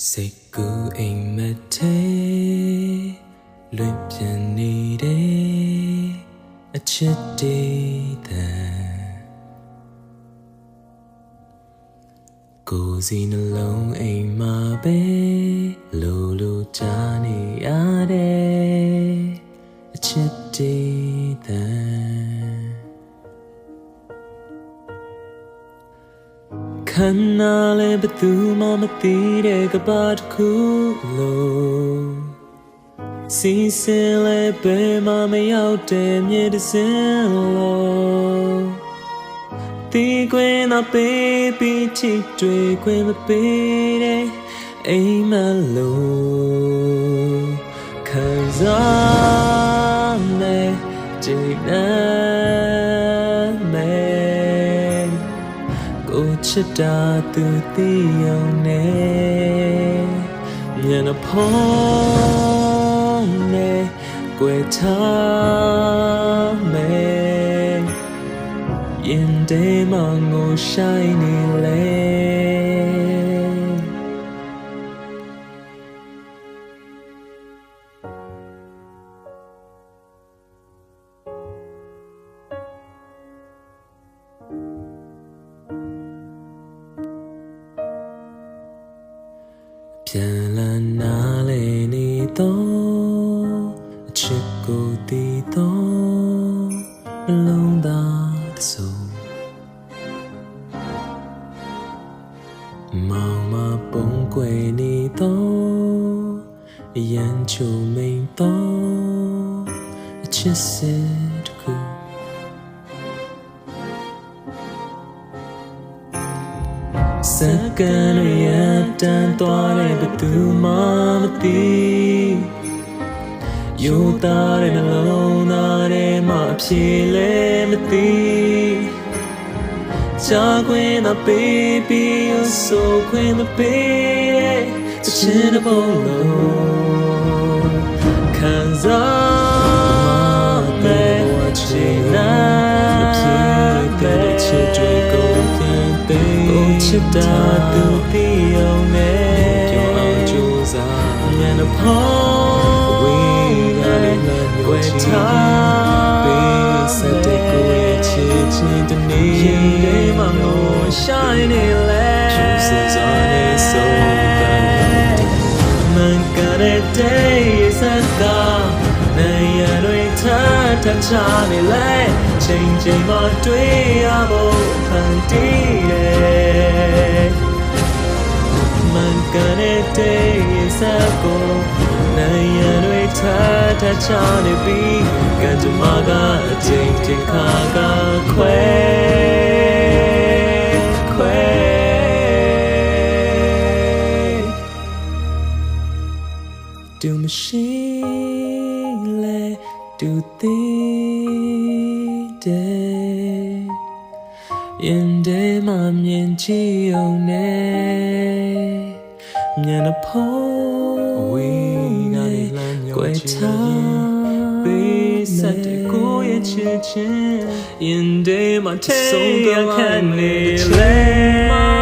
စိတ်ကူအိမ်မထဲလွင်ပြန်နေတဲ့အချစ်တေးတန်ကိုယ်စီနှလုံးအိမ်မှာပဲလိုလိုချနေရတဲ့အချစ်တေးတန်ခန္ဓာလည်းဘသူမှမသိတဲ့ကဘာတစ်ခုလို့စီစဉ်လည်းဘယ်မှမရောက်တဲ့မြေတစ်စင်းလို့တီးခွင်သာပေးပြီးချစ်တွေခွင်မပေးတဲ့အိမ်မလို့ခံစားနေကြည်နေချစ်တာသူသိအောင်နဲ့မျက်နှာဖုံးနဲ့ကွယ်ထားမယ်ရင်ထဲမှာငိုရှိုင်းနေလေပြန်လာနားလေနေတော့အချစ်ကိုတည်တော့နှလုံးသားတစ်စုံမောင်မပုံကွယ်နေတော့အရန်ချုံမိန်တော့အချစ်စစ်တစ်ခုစကန်ရတန်သွားတဲ့ဘသူမှမသိယူသားတဲ့နှလုံးသားထဲမှာအဖြေလည်းမသိချာခွင့်သာပေးပြီးဆိုခွင့်မပေးတဲ့ချစ်တဲ့ဘုံလုံးခံစားမဲ့ချစ်နာတဲ့ချစ်တွေကိုပြန်ပေးချစ်တာသူသိအောင်နဲ့ကြောက်အောင်ကြိုးစားညနေဖို့ဝေးရတယ်ကွယ်ထားပေးစတဲ့ကိုရဲ့ချစ်ချင်းတနေ့ရင်ထဲမှာငိုရှိုင်းနေလဲကျူးစံနေဆုံးတဲ့မန်ကတဲ့တဲ့စတာနိုင်ရတွေထားထချနေလဲချိန်ချိန်မှတွေ့ရဖို့ဖန်တီးတယ်မန်ကတဲ့တဲ့စကိုနိုင်ရတွေထားထချနေပြီးကံကြမ္မာကအချိန်ချင်းခါကခွဲတူမရှိလဲတူသေးတယ်ရင်ထဲမှာမြင်ကြည့်အောင်နဲ့မျက်နှာဖုံးဝေးကနေကွယ်ထားပေးစတဲ့ကိုရဲ့ချစ်ချင်းရင်ထဲမှာဆုံးသွားခံနေလဲ